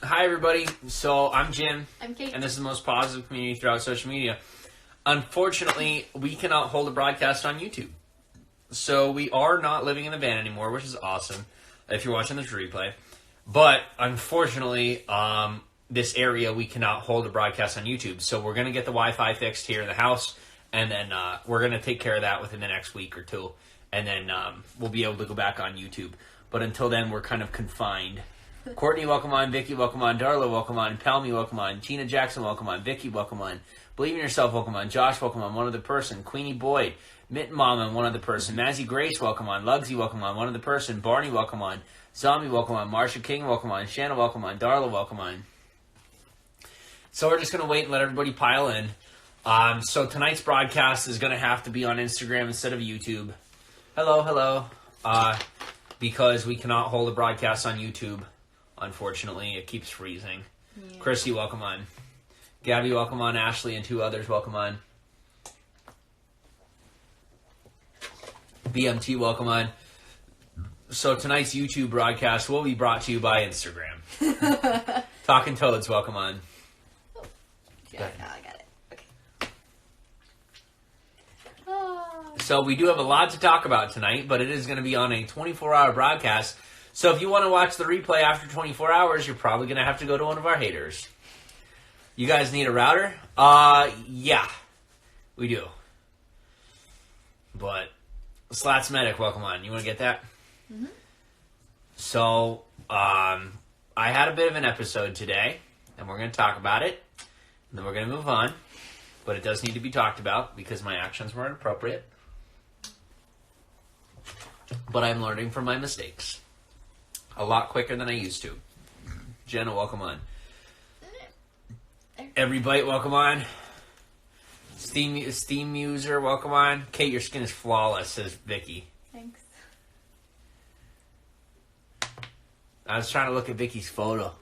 Hi, everybody. So, I'm Jim. I'm Kate. And this is the most positive community throughout social media. Unfortunately, we cannot hold a broadcast on YouTube. So, we are not living in the van anymore, which is awesome if you're watching this replay. But, unfortunately, this area, we cannot hold a broadcast on YouTube. So, we're going to get the Wi-Fi fixed here in the house. And then we're going to take care of that within the next week or two. And then we'll be able to go back on YouTube. But until then, we're kind of confined. Courtney, welcome on. Vicky, welcome on. Darla, welcome on. Palmy, welcome on. Tina Jackson, welcome on. Vicky, welcome on. Believe in Yourself, welcome on. Josh, welcome on. One other person. Queenie Boyd. Mitten Mama, one other person. Mazzy Grace, welcome on. Lugsy, welcome on. One other person. Barney, welcome on. Zombie, welcome on. Marsha King, welcome on. Shanna, welcome on. Darla, welcome on. So we're just going to wait and let everybody pile in. So tonight's broadcast is going to have to be on Instagram instead of YouTube. Hello. Because we cannot hold a broadcast on YouTube. Unfortunately, it keeps freezing. Yeah. Chrissy, welcome on. Gabby, welcome on. Ashley and two others, welcome on. BMT, welcome on. So tonight's YouTube broadcast will be brought to you by Instagram. Talking Toads, welcome on. Oh, yeah, I got it. Okay. Oh. So we do have a lot to talk about tonight, but it is going to be on a 24-hour broadcast. So if you want to watch the replay after 24 hours, you're probably going to have to go to one of our haters. You guys need a router? Yeah, we do. But Slats Medic, welcome on. You want to get that? Mm-hmm. So I had a bit of an episode today, and we're going to talk about it, and then we're going to move on. But it does need to be talked about because my actions were inappropriate. But I'm learning from my mistakes. A lot quicker than I used to. Jenna, welcome on. Everybody, welcome on. Steam user, welcome on. Kate, your skin is flawless, says Vicky. Thanks. I was trying to look at Vicky's photo.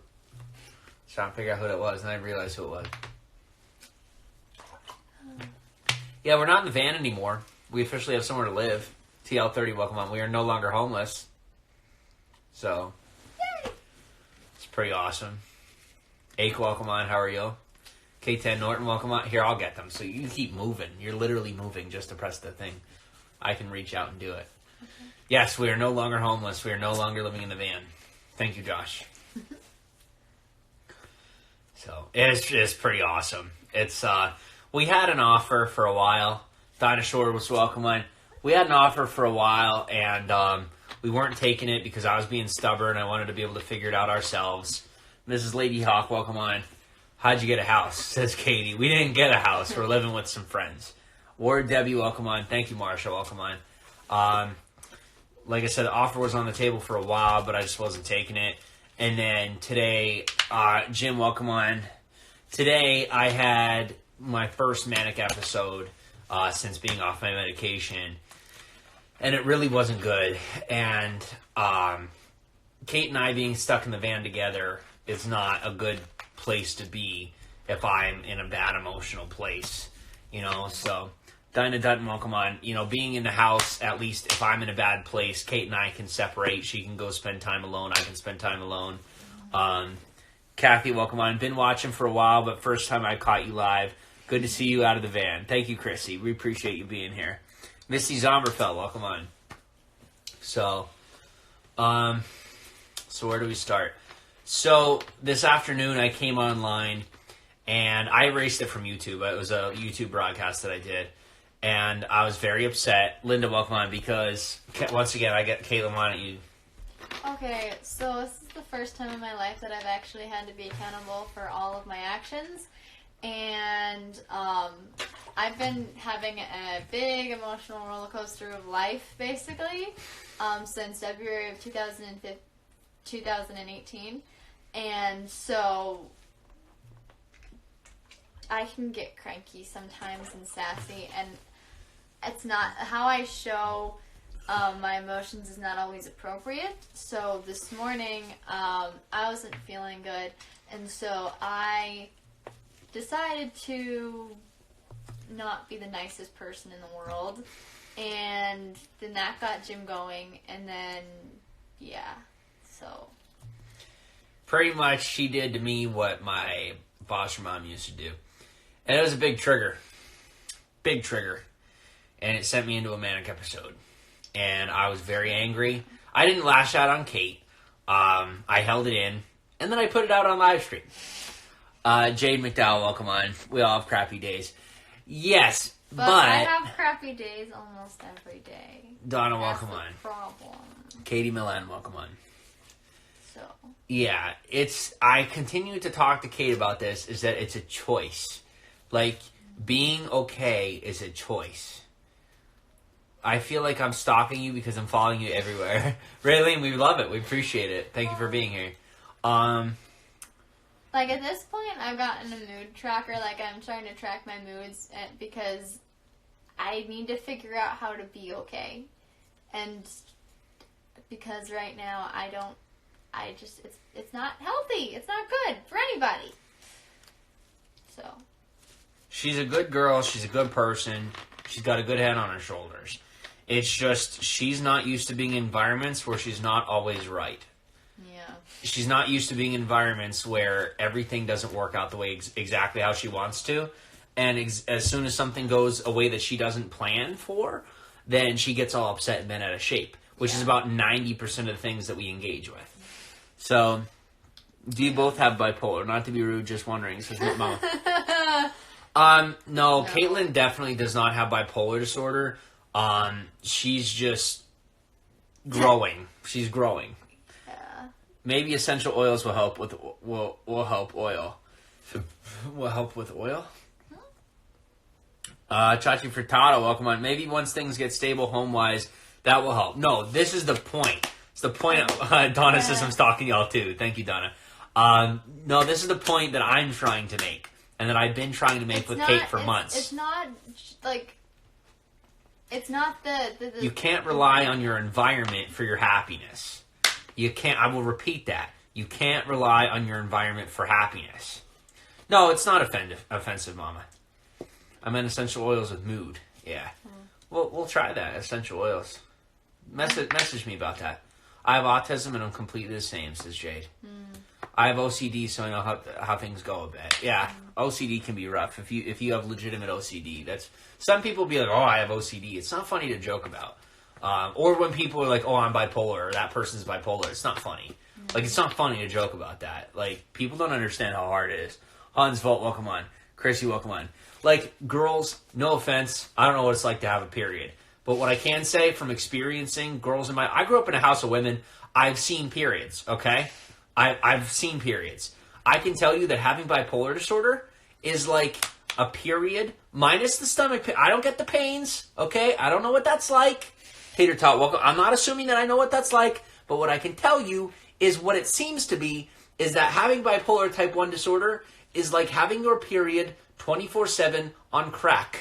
Trying to figure out who it was, and I realized who it was. Yeah, we're not in the van anymore. We officially have somewhere to live. TL30, welcome on. We are no longer homeless. So, yay. It's pretty awesome. Ake, welcome on. How are you? K10 Norton, welcome on. Here, I'll get them. So you keep moving. You're literally moving just to press the thing. I can reach out and do it. Okay. Yes, we are no longer homeless. We are no longer living in the van. Thank you, Josh. So, it's pretty awesome. It's, we had an offer for a while. Dinosaur was welcome on. We had an offer for a while, and, we weren't taking it because I was being stubborn. I wanted to be able to figure it out ourselves. Mrs. Lady Hawk, welcome on. How'd you get a house? Says Katie. We didn't get a house. We're living with some friends. Ward Debbie, welcome on. Thank you, Marsha. Welcome on. Like I said, the offer was on the table for a while, but I just wasn't taking it. And then today, Jim, welcome on. Today, I had my first manic episode since being off my medication. And it really wasn't good. And Kate and I being stuck in the van together is not a good place to be if I'm in a bad emotional place. You know, so Dinah Dutton, welcome on. You know, being in the house, at least if I'm in a bad place, Kate and I can separate. She can go spend time alone. I can spend time alone. Kathy, welcome on. Been watching for a while, but first time I caught you live. Good to see you out of the van. Thank you, Chrissy. We appreciate you being here. Misty Zomberfeld, welcome on. So where do we start? So this afternoon I came online and I erased it from YouTube. It was a YouTube broadcast that I did. And I was very upset. Linda, welcome on, because once again, Caitlin, why don't you? Okay, so this is the first time in my life that I've actually had to be accountable for all of my actions. And I've been having a big emotional roller coaster of life, basically, since February of 2018. And so I can get cranky sometimes and sassy, and it's not how I show my emotions is not always appropriate. So this morning I wasn't feeling good, and so I decided to not be the nicest person in the world, and then that got Jim going, and then yeah, so Pretty much, she did to me what my foster mom used to do. And it was a big trigger. Big trigger. And it sent me into a manic episode. And I was very angry. I didn't lash out on Kate. I held it in. And then I put it out on live stream. Jade McDowell, welcome on. We all have crappy days. Yes, but I have crappy days almost every day. Donna, welcome That's on. the problem. Katie Milan, welcome on. So. Yeah, I continue to talk to Kate about this, is that it's a choice. Like, being okay is a choice. I feel like I'm stalking you because I'm following you everywhere. Raylene, we love it. We appreciate it. Thank you for being here. Like, at this point, I've gotten a mood tracker. Like, I'm trying to track my moods because I need to figure out how to be okay. And because right now, it's not healthy. It's not good for anybody. So. She's a good girl. She's a good person. She's got a good head on her shoulders. It's just, she's not used to being in environments where she's not always right. Yeah. She's not used to being in environments where everything doesn't work out the way exactly how she wants to. And as soon as something goes a way that she doesn't plan for, then she gets all upset and bent out of shape, which is about 90% of the things that we engage with. So, do you both have bipolar? Not to be rude, just wondering. Says Mama. No, Caitlin definitely does not have bipolar disorder. She's just growing. She's growing. Maybe essential oils will help with will help oil. Will help with oil. Chachi Frittata, welcome on. Maybe once things get stable home wise, that will help. No, this is the point. It's the point. Donna says I'm stalking y'all too. Thank you, Donna. No, this is the point that I'm trying to make, and that I've been trying to make with Kate for months. It's not like. It's not the. You can't rely on your environment for your happiness. You can't. I will repeat that. You can't rely on your environment for happiness. No, it's not offensive, Mama. I meant essential oils with mood. Yeah. We'll try that. Essential oils. Message me about that. I have autism and I'm completely the same, says Jade. I have OCD, so I know how things go a bit. Yeah, OCD can be rough. If you have legitimate OCD, that's some people be like, oh, I have OCD. It's not funny to joke about. Or when people are like, oh, I'm bipolar, or that person's bipolar. It's not funny. Like, it's not funny to joke about that. Like, people don't understand how hard it is. Hans Volt, welcome on. Chrissy, welcome on. Like, girls, no offense, I don't know what it's like to have a period. But what I can say from experiencing girls I grew up in a house of women. I've seen periods, okay? I've seen periods. I can tell you that having bipolar disorder is like a period minus the stomach pain. I don't get the pains, okay? I don't know what that's like. Hater Tot, welcome. I'm not assuming that I know what that's like, but what I can tell you is what it seems to be is that having bipolar type 1 disorder is like having your period 24/7 on crack.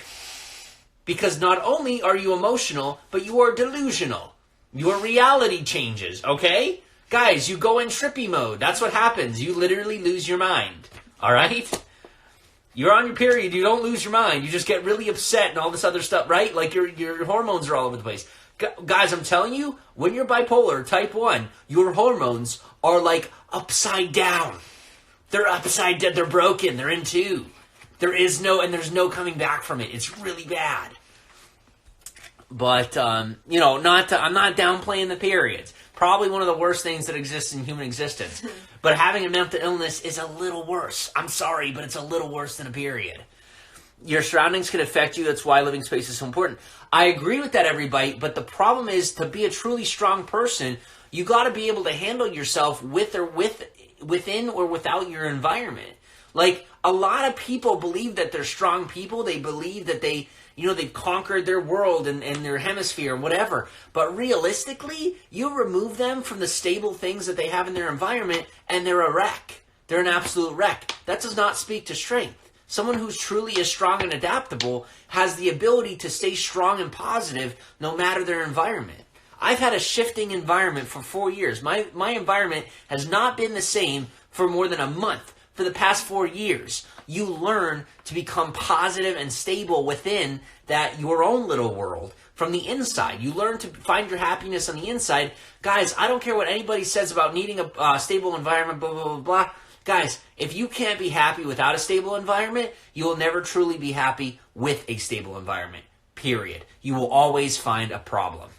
Because not only are you emotional, but you are delusional. Your reality changes, okay? Guys, you go in trippy mode. That's what happens. You literally lose your mind, all right? You're on your period. You don't lose your mind. You just get really upset and all this other stuff, right? Like your hormones are all over the place. Guys, I'm telling you, when you're bipolar, type 1, your hormones are like upside down. They're upside down. They're broken. They're in two. There's no coming back from it. It's really bad. But, I'm not downplaying the periods. Probably one of the worst things that exists in human existence. But having a mental illness is a little worse. I'm sorry, but it's a little worse than a period. Your surroundings can affect you. That's why living space is so important. I agree with that, everybody. But the problem is, to be a truly strong person, you got to be able to handle yourself within or without your environment. Like, a lot of people believe that they're strong people. They believe that they've conquered their world and their hemisphere and whatever. But realistically, you remove them from the stable things that they have in their environment and they're a wreck. They're an absolute wreck. That does not speak to strength. Someone who's truly is strong and adaptable has the ability to stay strong and positive no matter their environment. I've had a shifting environment for 4 years. My environment has not been the same for more than a month. For the past 4 years, you learn to become positive and stable within that your own little world from the inside. You learn to find your happiness on the inside. Guys, I don't care what anybody says about needing a stable environment, blah, blah, blah, blah. Guys, if you can't be happy without a stable environment, you will never truly be happy with a stable environment. Period. You will always find a problem.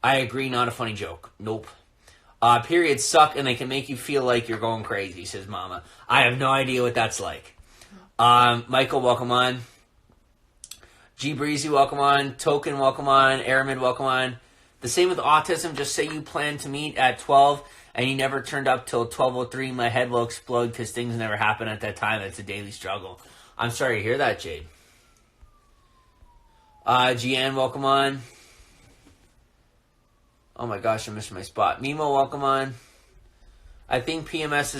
I agree, not a funny joke. Nope. Periods suck and they can make you feel like you're going crazy, says Mama. I have no idea what that's like. Michael, welcome on. G Breezy, welcome on. Token, welcome on. Aramid, welcome on. The same with autism. Just say you plan to meet at 12 and you never turned up till 12:03. My head will explode because things never happen at that time. It's a daily struggle. I'm sorry to hear that, Jade. Gian, welcome on. Oh my gosh, I missed my spot. Mimo, welcome on. I think PMS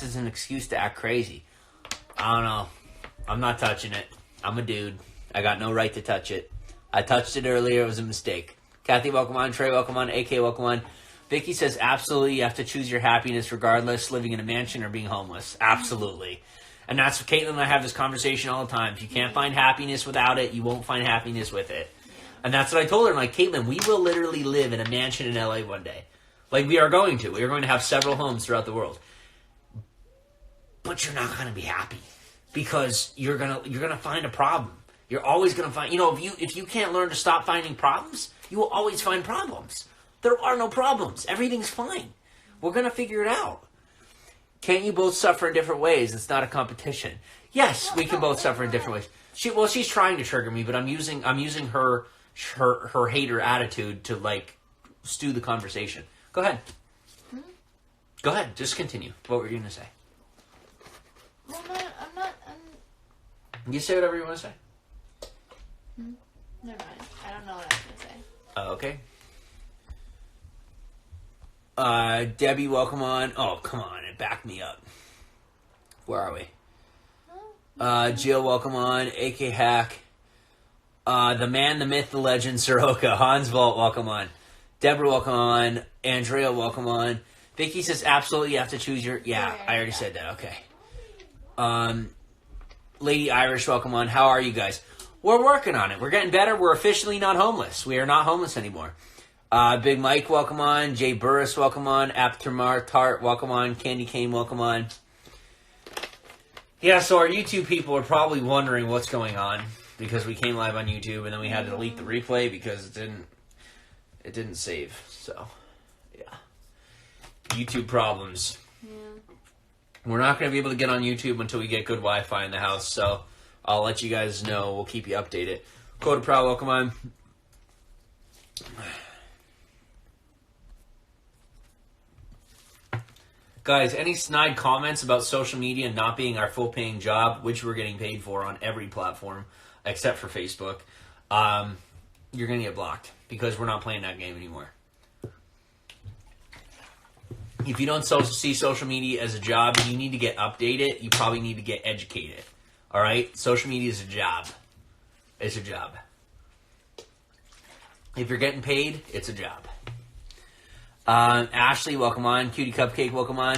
is an excuse to act crazy. I don't know. I'm not touching it. I'm a dude. I got no right to touch it. I touched it earlier. It was a mistake. Kathy, welcome on. Trey, welcome on. AK, welcome on. Vicky says, absolutely, you have to choose your happiness regardless, living in a mansion or being homeless. Absolutely. And that's what Caitlin and I have this conversation all the time. If you can't find happiness without it, you won't find happiness with it. And that's what I told her. I'm like, Caitlin, we will literally live in a mansion in LA one day. Like, we are going to. We are going to have several homes throughout the world. But you're not going to be happy. Because you're gonna find a problem. You're always gonna find, if you can't learn to stop finding problems, you will always find problems. There are no problems. Everything's fine. We're gonna figure it out. Can't you both suffer in different ways? It's not a competition. Yes, we can both suffer in different ways. She's trying to trigger me, but I'm using her hater attitude to like stew the conversation. Go ahead. Go ahead. Just continue. What were you gonna say? Well, I'm not. You say whatever you want to say. Never mind. I don't know what I was going to say. Okay. Debbie, welcome on. Oh, come on. And back me up. Where are we? Jill, welcome on. AK Hack. The man, the myth, the legend, Soroka. Hans Vault, welcome on. Deborah, welcome on. Andrea, welcome on. Vicky says, absolutely, you have to choose your... Yeah, I already said that. Okay. Lady Irish, welcome on. How are you guys? We're working on it. We're getting better. We're officially not homeless. We are not homeless anymore. Big Mike, welcome on. Jay Burris, welcome on. Aptamar Tart, welcome on. Candy Cane, welcome on. Yeah, so our YouTube people are probably wondering what's going on because we came live on YouTube and then we had to delete the replay because it didn't save. So, yeah. YouTube problems. We're not going to be able to get on YouTube until we get good Wi-Fi in the house, so I'll let you guys know. We'll keep you updated. Coda Proud, welcome on. Guys, any snide comments about social media not being our full-paying job, which we're getting paid for on every platform except for Facebook, you're going to get blocked because we're not playing that game anymore. If you don't see social media as a job, you need to get updated. You probably need to get educated. All right? Social media is a job. It's a job. If you're getting paid, it's a job. Ashley, welcome on. Cutie Cupcake, welcome on.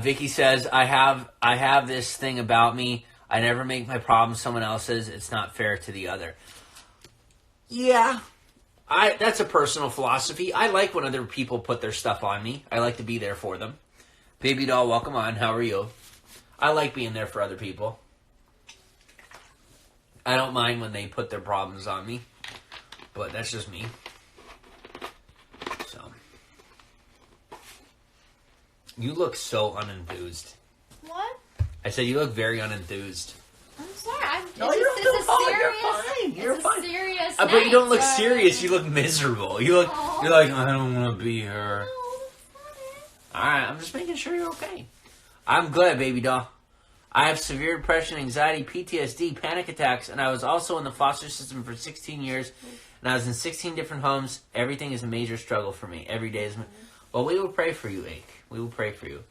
Vicky says, I have this thing about me. I never make my problems someone else's. It's not fair to the other. Yeah. That's a personal philosophy. I like when other people put their stuff on me. I like to be there for them. Baby doll, welcome on. How are you? I like being there for other people. I don't mind when they put their problems on me. But that's just me. So. You look so unenthused. What? I said you look very unenthused. I'm sorry. No, you don't feel fine. You're fine. You're fine. Serious But you don't look night, serious. You look miserable. You're like, I don't want to be here. Alright, I'm just making sure you're okay. I'm good, baby doll. I have severe depression, anxiety, PTSD, panic attacks, and I was also in the foster system for 16 years, and I was in 16 different homes. Everything is a major struggle for me. Every day is... Well, we will pray for you, Ake. We will pray for you.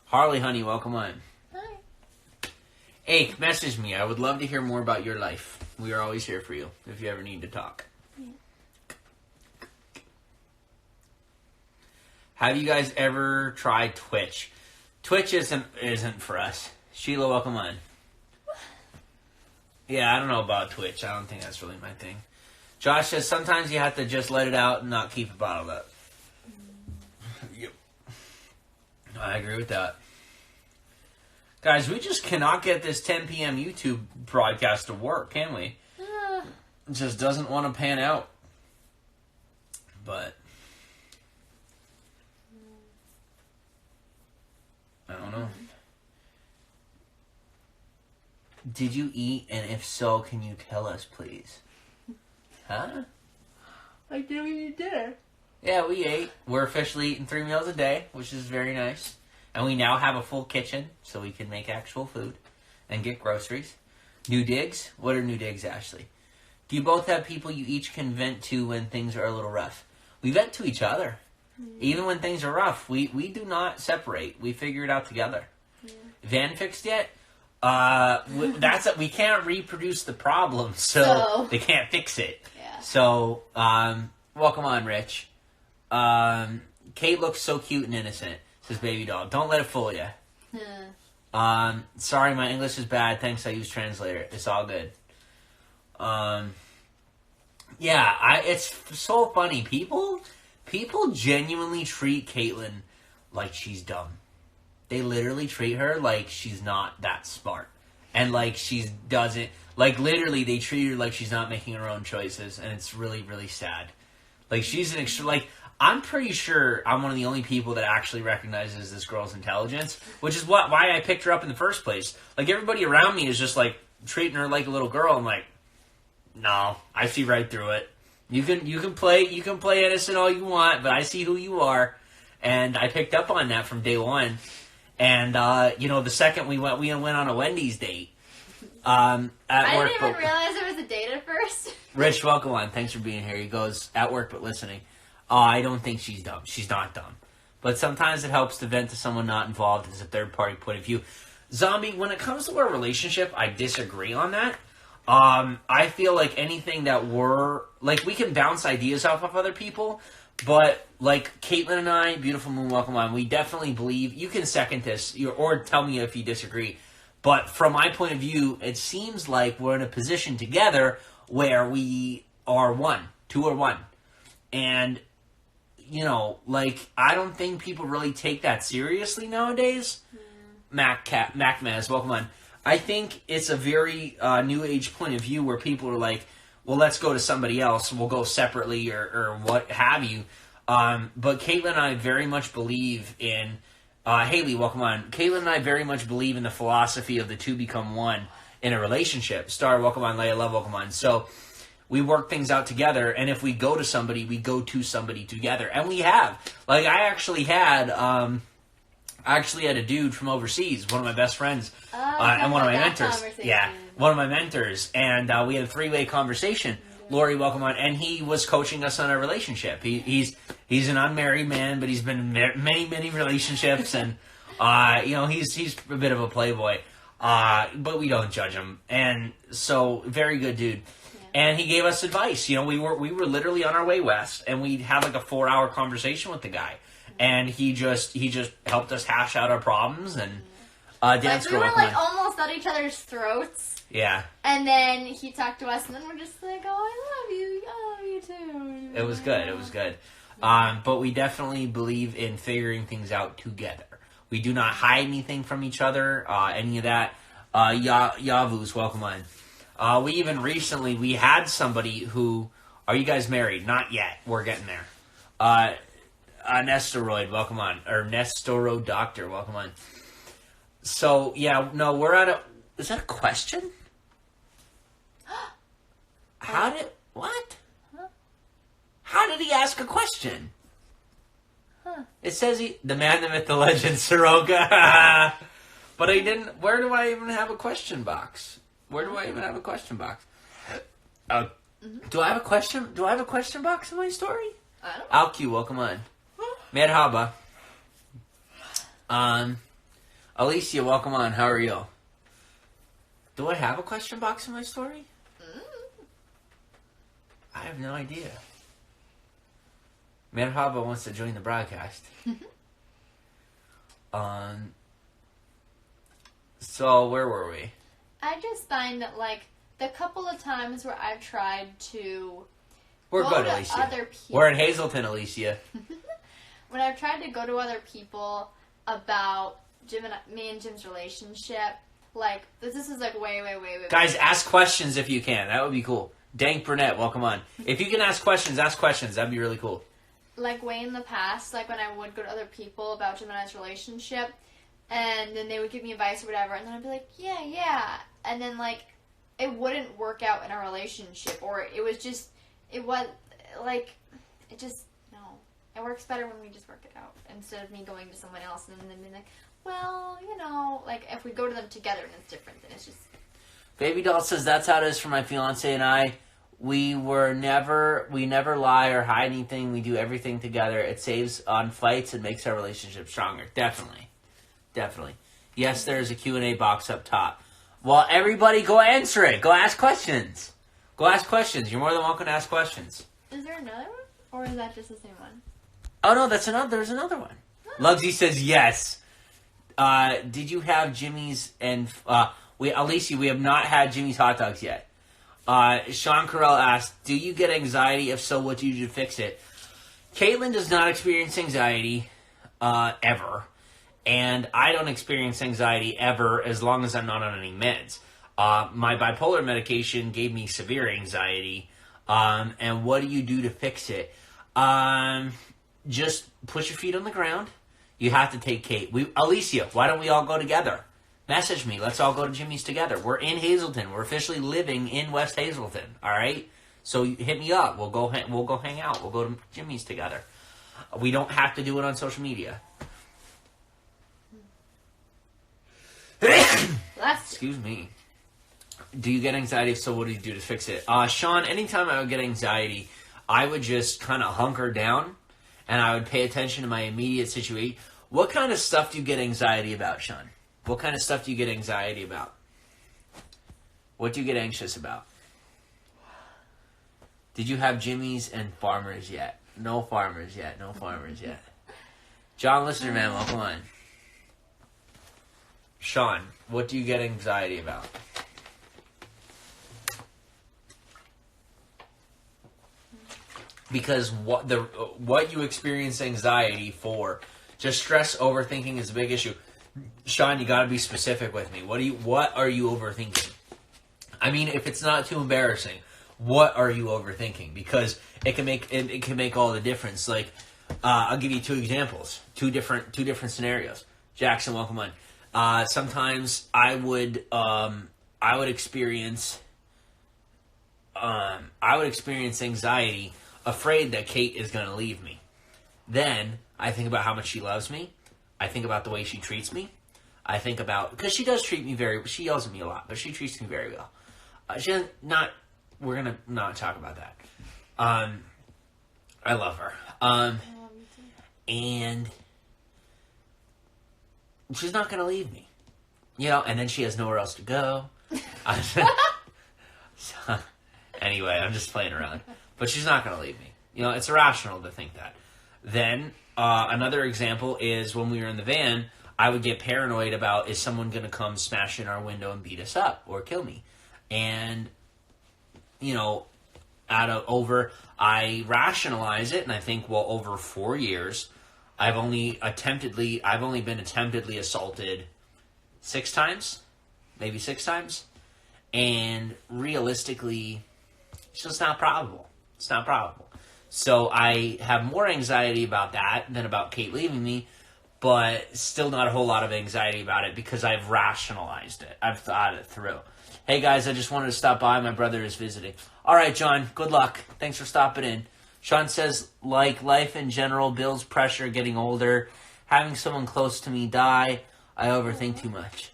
Harley, honey, welcome on. Hi. Ake, message me. I would love to hear more about your life. We are always here for you if you ever need to talk. Yeah. Have you guys ever tried Twitch? Twitch isn't for us. Sheila, welcome on. Yeah, I don't know about Twitch. I don't think that's really my thing. Josh says sometimes you have to just let it out and not keep it bottled up. Yep. I agree with that. Guys, we just cannot get this 10 p.m. YouTube broadcast to work, can we? It just doesn't want to pan out. But I don't know. Did you eat? And if so, can you tell us, please? Huh? Like, did we eat dinner? Yeah, we ate. We're officially eating 3 meals a day, which is very nice. And we now have a full kitchen, so we can make actual food and get groceries. New digs? What are new digs, Ashley? Do you both have people you each can vent to when things are a little rough? We vent to each other. Even when things are rough, we do not separate. We figure it out together. Van fixed yet? We can't reproduce the problem, so they can't fix it. Yeah. So, welcome on, Rich. Kate looks so cute and innocent, says Baby Dog. Don't let it fool you. Sorry, my English is bad. Thanks, I use translator. It's all good. It's so funny. People genuinely treat Caitlin like she's dumb. They literally treat her like she's not that smart. And like literally they treat her like she's not making her own choices. And it's really, really sad. Like, she's I'm pretty sure I'm one of the only people that actually recognizes this girl's intelligence, which is why I picked her up in the first place. Like, everybody around me is just, like, treating her like a little girl. I'm like, no, I see right through it. You can play innocent all you want, but I see who you are. And I picked up on that from day one. And, the second we went on a Wendy's date. I didn't even realize it was a date at first. Rich, welcome on. Thanks for being here. He goes, at work but listening. I don't think she's dumb. She's not dumb. But sometimes it helps to vent to someone not involved as a third-party point of view. Zombie, when it comes to our relationship, I disagree on that. I feel like anything that we can bounce ideas off of other people, but like Caitlin and I, Beautiful Moon, welcome on, we definitely believe, you can second this, or tell me if you disagree, but from my point of view, it seems like we're in a position together where we are two are one. And, I don't think people really take that seriously nowadays. MacMaz, welcome on. I think it's a very new age point of view where people are like, well, let's go to somebody else. We'll go separately or what have you. But Caitlin and I very much believe in... Haley, welcome on. Caitlin and I very much believe in the philosophy of the two become one in a relationship. Star, welcome on. Leia, love, welcome on. So we work things out together, and if we go to somebody, we go to somebody together. And we have. Like, I actually had a dude from overseas, one of my best friends, and one of my mentors. Yeah, one of my mentors. And we had a 3-way conversation. Lori, welcome on. And he was coaching us on our relationship. He's an unmarried man, but he's been in many, many relationships. And, he's a bit of a playboy. But we don't judge him. And so, very good dude. Yeah. And he gave us advice. We were literally on our way west, and we had like a 4-hour conversation with the guy. And he just helped us hash out our problems and dance. We were almost at each other's throats. Yeah. And then he talked to us, and then we're just like, "Oh, I love you too." It was good. But we definitely believe in figuring things out together. We do not hide anything from each other. Any of that. Yavuz, welcome on. We even recently had somebody who. Are you guys married? Not yet. We're getting there. Nestoroid, welcome on. Or Nestoro Doctor, welcome on. So, we're at a... Is that a question? What? Huh? How did he ask a question? Huh. It says the man, the myth, the legend, Soroka. But I didn't... Where do I even have a question box? Do I have a question box in my story? I don't know. Alq, welcome on. Merhaba. Alicia, welcome on. How are you? Do I have a question box in my story? I have no idea. Merhaba wants to join the broadcast. So, where were we? I just find that, the couple of times where I've tried to We're go good, to Alicia. other people. We're in Hazleton, Alicia. When I've tried to go to other people about me and Jim's relationship, like, this is like way. Guys, ask questions if you can. That would be cool. Dank Burnett, welcome on. If you can ask questions. That'd be really cool. Like, way in the past, like, when I would go to other people about Jim and I's relationship, and then they would give me advice or whatever, and then I'd be like, yeah. And then, like, it wouldn't work out in our relationship, or it was, no. It works better when we just work it out, instead of me going to someone else and then being like, well, like, if we go to them together and it's different, then it's just... Baby Doll says, that's how it is for my fiance and I. We never lie or hide anything. We do everything together. It saves on fights and makes our relationship stronger. Definitely. Yes, there's a Q&A box up top. Well, everybody go answer it. Go ask questions. You're more than welcome to ask questions. Is there another one? Or is that just the same one? Oh, no, there's another one. Oh. Lugsy says yes. Did you have Jimmy's and... Alicia, we have not had Jimmy's hot dogs yet. Sean Carell asked, do you get anxiety? If so, what do you do to fix it? Caitlin does not experience anxiety ever. And I don't experience anxiety ever as long as I'm not on any meds. My bipolar medication gave me severe anxiety. And what do you do to fix it? Just put your feet on the ground. You have to take Kate. Alicia, why don't we all go together? Message me. Let's all go to Jimmy's together. We're in Hazleton. We're officially living in West Hazleton. All right. So hit me up. We'll go hang out. We'll go to Jimmy's together. We don't have to do it on social media. Excuse me. Do you get anxiety? If so, what do you do to fix it? Sean, anytime I would get anxiety, I would just kind of hunker down and I would pay attention to my immediate situation. What kind of stuff do you get anxiety about, Sean? What kind of stuff do you get anxiety about? What do you get anxious about? Did you have Jimmy's and Farmers yet? No Farmers yet. John Listerman, welcome on. Sean, what do you get anxiety about? Because what you experience anxiety for, just stress, overthinking is a big issue. Sean, you got to be specific with me. What are you overthinking? I mean, if it's not too embarrassing, what are you overthinking? Because it can make all the difference. Like, I'll give you two examples, two different scenarios. Jackson, welcome on. Sometimes I would experience anxiety, afraid that Kate is going to leave me. Then I think about how much she loves me. I think about the way she treats me. I think about, because she does treat me she yells at me a lot, but she treats me very well. We're going to not talk about that. I love her. And she's not going to leave me. And then she has nowhere else to go. So, anyway, I'm just playing around. But she's not going to leave me. It's irrational to think that. Then, another example is when we were in the van, I would get paranoid about, is someone going to come smash in our window and beat us up or kill me? And, I rationalize it and I think, well, over 4 years, I've only been attemptedly assaulted 6 times, maybe 6 times. And realistically, it's just not probable. It's not probable. So I have more anxiety about that than about Kate leaving me, but still not a whole lot of anxiety about it because I've rationalized it. I've thought it through. Hey guys, I just wanted to stop by. My brother is visiting. All right, John, good luck. Thanks for stopping in. Sean says, like life in general, Bill's pressure, getting older, having someone close to me die, I overthink too much.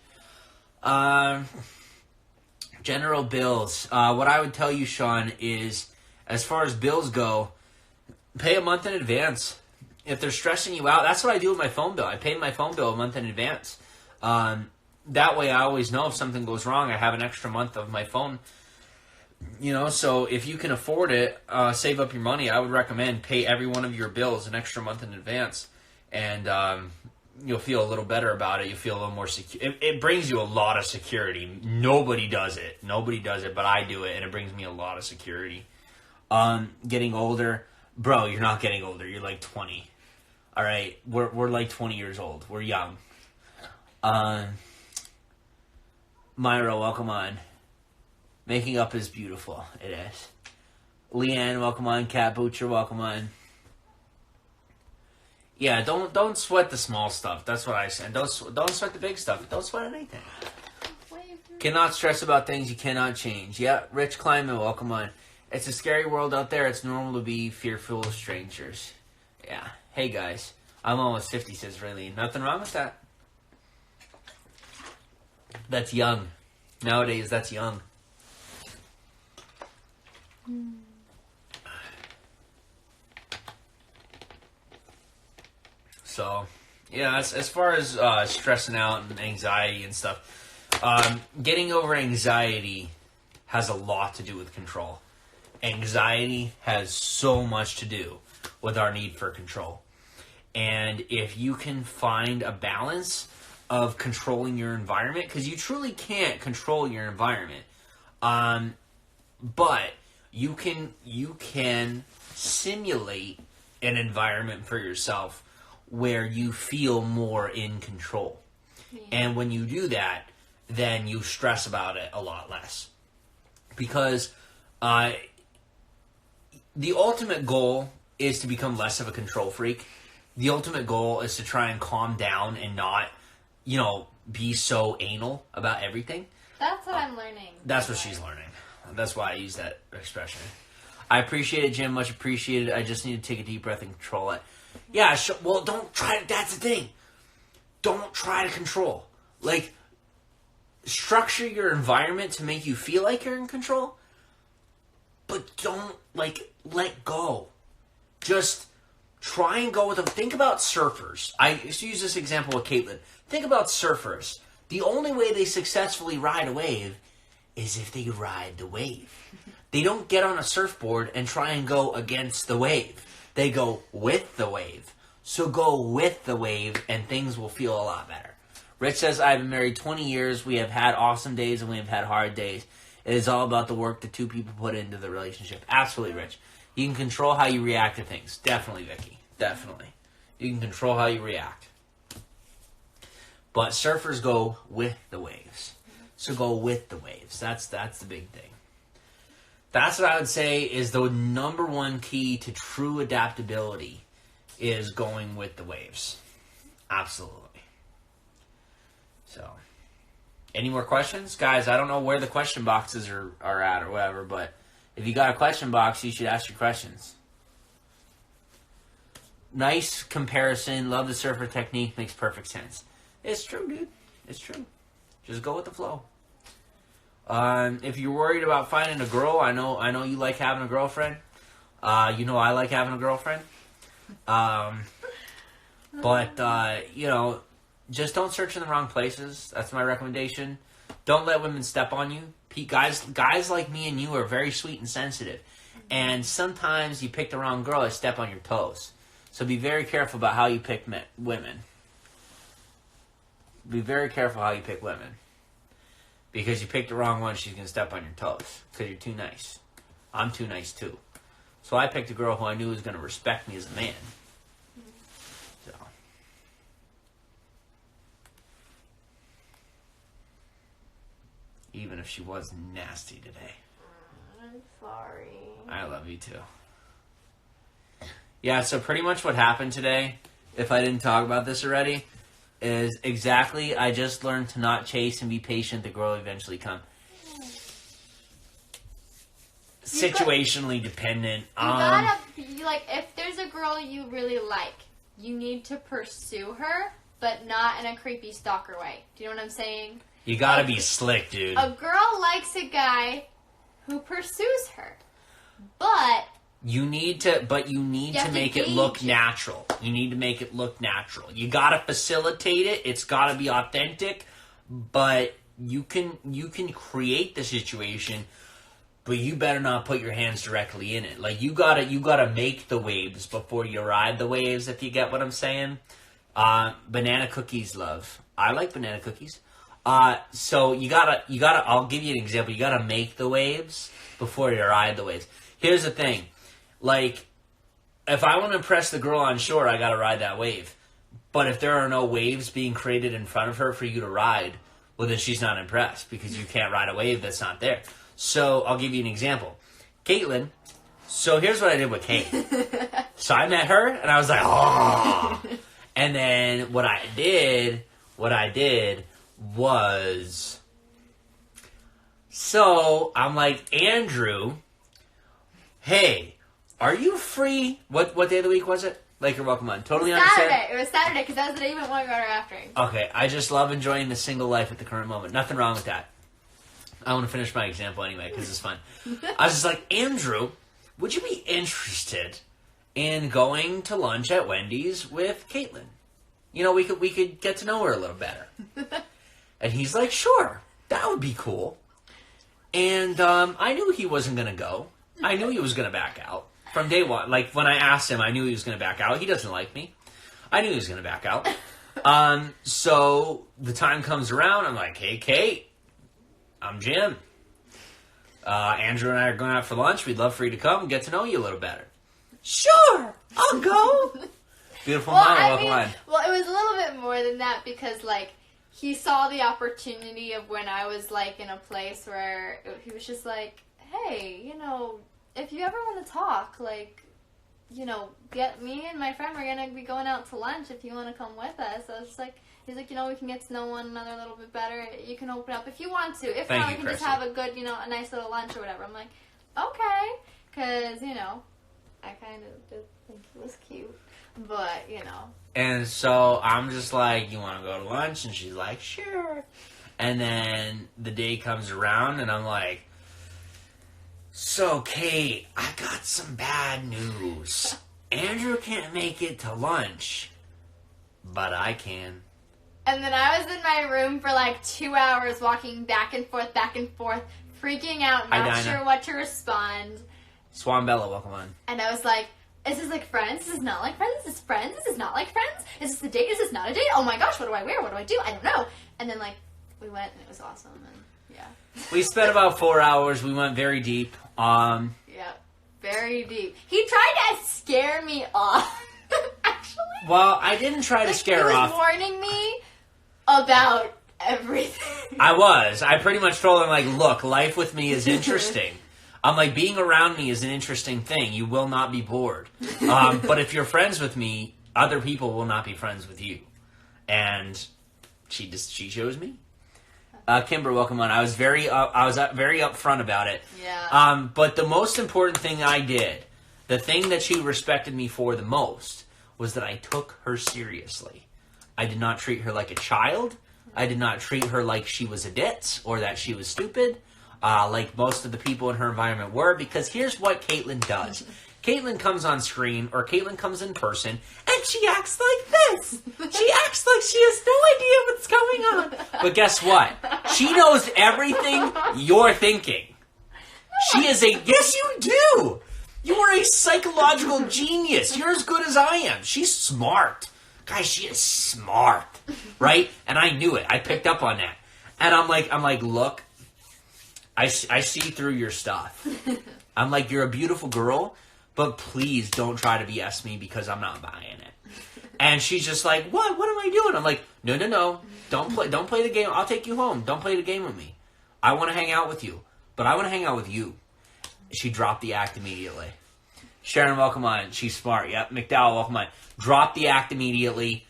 General bills. What I would tell you, Sean, is as far as bills go, pay a month in advance. If they're stressing you out, that's what I do with my phone bill. I pay my phone bill a month in advance. That way I always know if something goes wrong, I have an extra month of my phone. So if you can afford it, save up your money, I would recommend pay every one of your bills an extra month in advance. And, you'll feel a little better about it. You'll feel a little more secure. It brings you a lot of security. Nobody does it. But I do it, and it brings me a lot of security. Getting older, bro. You're not getting older. You're like 20. All right, we're like 20 years old. We're young. Myra, welcome on. Making up is beautiful. It is. Leanne, welcome on. Cat Butcher, welcome on. Yeah, don't sweat the small stuff. That's what I said. Don't sweat the big stuff. Don't sweat anything. Cannot stress about things you cannot change. Yeah, Rich Kleinman, welcome on. It's a scary world out there. It's normal to be fearful of strangers. Yeah. Hey guys, I'm almost 50, says Raylene. Nothing wrong with that. That's young. Nowadays, that's young. So, yeah, as far as stressing out and anxiety and stuff, getting over anxiety has a lot to do with control. Anxiety has so much to do with our need for control. And if you can find a balance of controlling your environment, because you truly can't control your environment, but you can simulate an environment for yourself where you feel more in control. Yeah. And when you do that, then you stress about it a lot less. Because the ultimate goal is to become less of a control freak. The ultimate goal is to try and calm down and not, be so anal about everything. That's what I'm learning. That's what she's learning. That's why I use that expression. I appreciate it, Jim. Much appreciated. I just need to take a deep breath and control it. Yeah, well, don't try to... That's the thing. Don't try to control. Like, structure your environment to make you feel like you're in control, but don't, let go. Just try and go with them. Think about surfers. I used to use this example with Caitlin. Think about surfers. The only way they successfully ride a wave is if they ride the wave. They don't get on a surfboard and try and go against the wave. They go with the wave. So go with the wave and things will feel a lot better. Rich says, I've been married 20 years. We have had awesome days and we have had hard days. It is all about the work the two people put into the relationship. Absolutely, Rich. You can control how you react to things. Definitely, Vicky. Definitely. You can control how you react. But surfers go with the waves. So go with the waves. That's the big thing. That's what I would say is the number one key to true adaptability is going with the waves. Absolutely. So, any more questions? Guys, I don't know where the question boxes are at or whatever, but if you got a question box, you should ask your questions. Nice comparison. Love the surfer technique. Makes perfect sense. It's true, dude. It's true. Just go with the flow. If you're worried about finding a girl, I know you like having a girlfriend. I like having a girlfriend. Just don't search in the wrong places. That's my recommendation. Don't let women step on you. Guys like me and you are very sweet and sensitive. And sometimes you pick the wrong girl, they step on your toes. So be very careful about how you pick women. Be very careful how you pick women. Because you picked the wrong one, she's going to step on your toes. Because you're too nice. I'm too nice too. So I picked a girl who I knew was going to respect me as a man. So. Even if she was nasty today. I'm sorry. I love you too. Yeah, so pretty much what happened today, if I didn't talk about this already, is exactly I just learned to not chase and be patient. The girl will eventually come. Situationally dependent. You gotta be if there's a girl you really like, you need to pursue her, but not in a creepy stalker way. Do you know what I'm saying? You gotta be slick, dude. A girl likes a guy who pursues her, but you need to make it look natural. You need to make it look natural. You gotta facilitate it. It's gotta be authentic, but you can create the situation, but you better not put your hands directly in it. You gotta make the waves before you ride the waves, if you get what I'm saying. Banana cookies, love. I like banana cookies. So you gotta, I'll give you an example. You gotta make the waves before you ride the waves. Here's the thing. Like, if I want to impress the girl on shore, I gotta ride that wave. But if there are no waves being created in front of her for you to ride, well, then she's not impressed because you can't ride a wave that's not there. So I'll give you an example. Caitlin, so here's what I did with Kate. So I met her, and I was like, oh. And then what I did was, so I'm like, Andrew, hey, are you free? What day of the week was it? Like, you're welcome on. Totally understand. Saturday. It was Saturday because that was the day we went water rafting. Okay, I just love enjoying the single life at the current moment. Nothing wrong with that. I want to finish my example anyway because it's fun. I was just like, Andrew, would you be interested in going to lunch at Wendy's with Caitlin? You know, we could get to know her a little better. And he's like, sure, that would be cool. And I knew he wasn't going to go. I knew he was going to back out. From day one, like when I asked him, I knew he was going to back out. He doesn't like me. I knew he was going to back out. So the time comes around. I'm like, hey, Kate, I'm Jim. Andrew and I are going out for lunch. We'd love for you to come and get to know you a little better. Sure, I'll go. Beautiful mind, welcome on. Well, it was a little bit more than that because, like, he saw the opportunity of when I was, like, in a place where he was just like, hey, you know, if you ever want to talk, like, you know, get me and my friend, we're going to be going out to lunch if you want to come with us. So I was just like, he's like, you know, we can get to know one another a little bit better. You can open up if you want to. If not, we can just have a good, you know, a nice little lunch or whatever. I'm like, okay. Because, you know, I kind of did think he was cute. But, you know. And so I'm just like, you want to go to lunch? And she's like, sure. And then the day comes around and I'm like, so, Kate, I got some bad news. Andrew can't make it to lunch, but I can. And then I was in my room for like 2 hours walking back and forth, freaking out, not sure what to respond. Swan Bella, welcome on. And I was like, is this like friends? This is not like friends? Is this friends? This is not like friends? Is this a date? Is this not a date? Oh my gosh, what do I wear? What do I do? I don't know. And then, like, we went and it was awesome. And yeah. We spent about 4 hours. We went very deep. Yeah, very deep. He tried to scare me off, actually. Well, I didn't try to scare her off. He was warning me about everything. I pretty much told him, like, look, life with me is interesting. I'm like, being around me is an interesting thing. You will not be bored. But if you're friends with me, other people will not be friends with you. And she chose me. Kimber, welcome on. I was very upfront about it. Yeah. But the most important thing I did, the thing that she respected me for the most, was that I took her seriously. I did not treat her like a child. I did not treat her like she was a ditz or that she was stupid, like most of the people in her environment were. Because here's what Caitlin does. Caitlin comes on screen, or Caitlin comes in person, and she acts like this. She acts like she has no idea what's going on. But guess what? She knows everything you're thinking. She is yes, you do. You are a psychological genius. You're as good as I am. She's smart. Guys, she is smart. Right? And I knew it. I picked up on that. And I'm like, look, I see through your stuff. I'm like, you're a beautiful girl, but please don't try to BS me because I'm not buying it. And she's just like, what? What am I doing? I'm like, no. Don't play the game. I'll take you home. Don't play the game with me. I want to hang out with you, but I want to hang out with you. She dropped the act immediately. Sharon, welcome on. She's smart. Yep. McDowell, welcome on. Dropped the act immediately.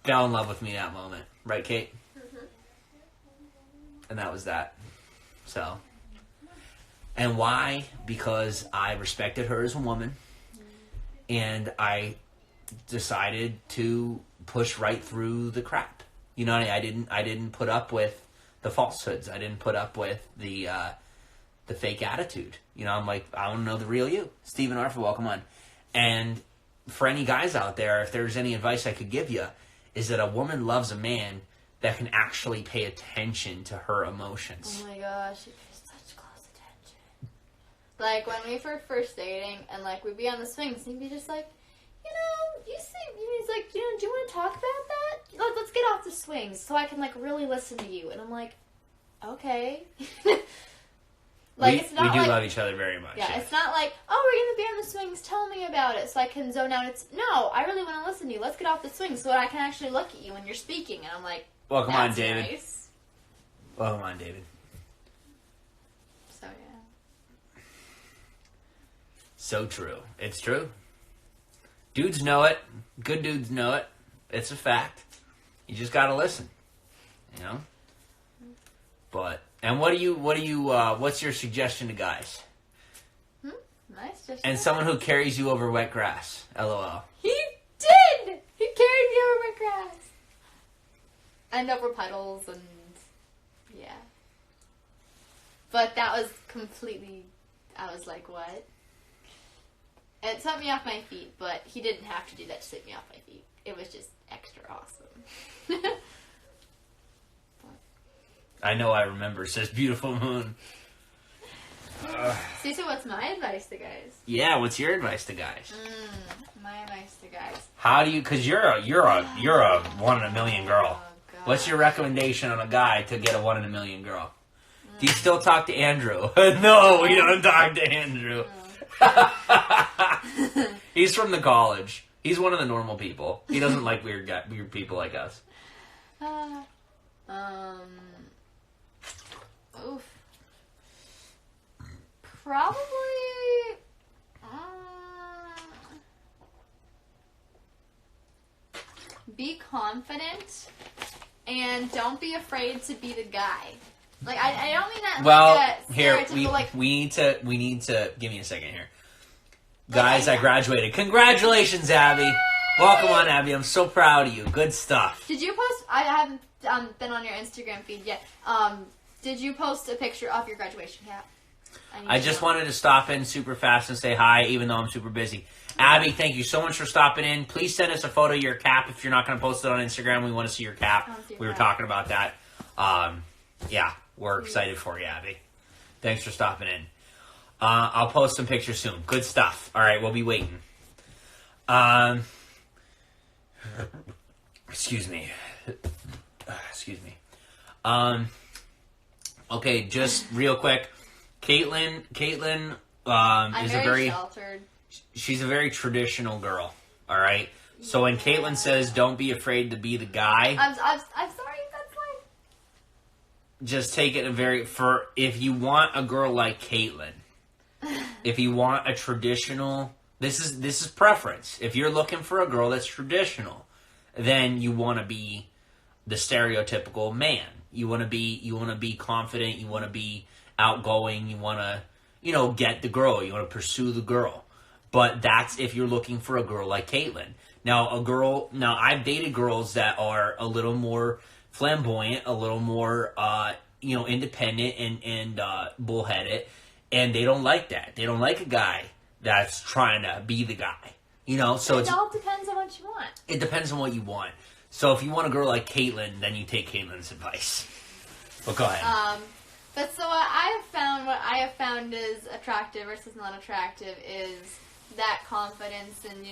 Fell in love with me that moment. Right, Kate? Mm-hmm. And that was that. So. And why? Because I respected her as a woman. And I decided to push right through the crap. You know, I didn't put up with the falsehoods. I didn't put up with the fake attitude. You know, I'm like, I want to know the real you. Stephen Arthur, welcome on. And for any guys out there, if there's any advice I could give you, is that a woman loves a man that can actually pay attention to her emotions. Oh my gosh, she pays such close attention. Like, when we were first dating, and, like, we'd be on the swings, and he'd be just like, he's like, do you want to talk about that? Let's get off the swings so I can, like, really listen to you. And I'm like, okay. It's not we do love each other very much. Yeah, it's not like, oh, we're going to be on the swings, tell me about it so I can zone out. It's, no, I really want to listen to you. Let's get off the swings so that I can actually look at you when you're speaking. And I'm like, welcome on, David. Nice. Welcome on, David. So, yeah. So true. It's true. Dudes know it. Good dudes know it. It's a fact. You just gotta listen. You know? But, and what's your suggestion to guys? My suggestion. And someone who carries you over wet grass. LOL. He did! He carried me over wet grass. And over puddles and, yeah. But that was completely, I was like, what? It swept me off my feet, but he didn't have to do that to sweep me off my feet. It was just extra awesome. I know I remember, says Beautiful Moon. So what's my advice to guys? Yeah, what's your advice to guys? My advice to guys. How do you, because you're a 1 in a million girl. Oh, what's your recommendation on a guy to get a 1 in a million girl? Do you still talk to Andrew? No, we don't talk to Andrew. He's from the college. He's one of the normal people. He doesn't like weird people like us. Oof. Probably. Be confident and don't be afraid to be the guy. Like I don't mean that. Well, like a here stereotypical, we need to give me a second here. Guys, I graduated. Congratulations, Abby. Yay! Welcome on, Abby. I'm so proud of you. Good stuff. Did you post? I haven't been on your Instagram feed yet. Did you post a picture of your graduation cap? I just wanted to stop in super fast and say hi, even though I'm super busy. Abby, thank you so much for stopping in. Please send us a photo of your cap if you're not going to post it on Instagram. We want to see your cap. We were talking about that. Yeah, we're excited for you, Abby. Thanks for stopping in. I'll post some pictures soon. Good stuff. All right, we'll be waiting. Excuse me. Okay, just real quick. Caitlin is a very sheltered. She's a very traditional girl. All right. So when Caitlin says, "Don't be afraid to be the guy," I'm sorry. That's like. Just take it if you want a girl like Caitlin, if you want a traditional, this is preference. If you're looking for a girl that's traditional, then you want to be the stereotypical man. You want to be confident. You want to be outgoing. You want to, get the girl. You want to pursue the girl. But that's if you're looking for a girl like Caitlin. Now, I've dated girls that are a little more flamboyant, a little more, independent and bullheaded, and they don't like that. They don't like a guy that's trying to be the guy. So it all depends on what you want. It depends on what you want. So if you want a girl like Caitlin, then you take Caitlin's advice. But go ahead. But so what I have found is attractive versus not attractive is that confidence and,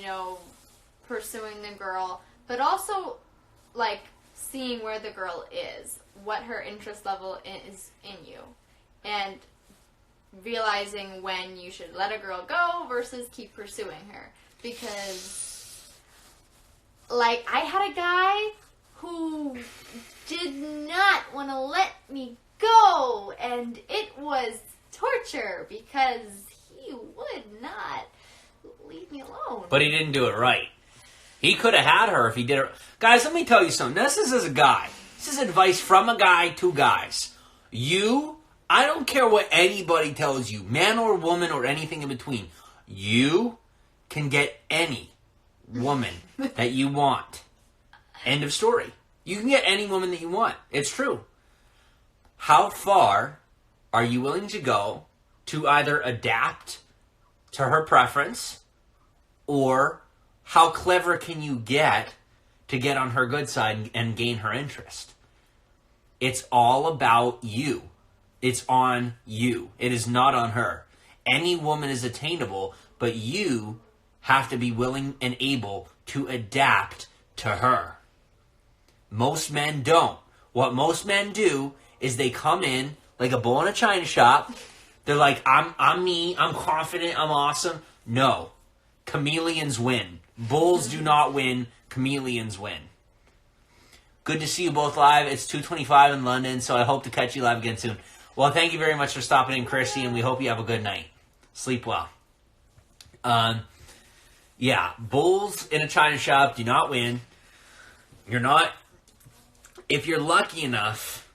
pursuing the girl, but also, like, seeing where the girl is, what her interest level is in you, and realizing when you should let a girl go versus keep pursuing her. Because, like, I had a guy who did not want to let me go, and it was torture because he would not leave me alone. But he didn't do it right. He could have had her if he did it. Guys, let me tell you something. This is as a guy. This is advice from a guy to guys. I don't care what anybody tells you, man or woman or anything in between. You can get any woman that you want. End of story. You can get any woman that you want. It's true. How far are you willing to go to either adapt to her preference, or how clever can you get to get on her good side and gain her interest? It's all about you. It's on you. It is not on her. Any woman is attainable, but you have to be willing and able to adapt to her. Most men don't. What most men do is they come in like a bull in a china shop. They're like, I'm me, I'm confident, I'm awesome. No. Chameleons win. Bulls do not win. Chameleons win. Good to see you both live. It's 2:25 in London, so I hope to catch you live again soon. Well, thank you very much for stopping in, Chrissy, and we hope you have a good night. Sleep well. Yeah, bulls in a china shop do not win. You're not... If you're lucky enough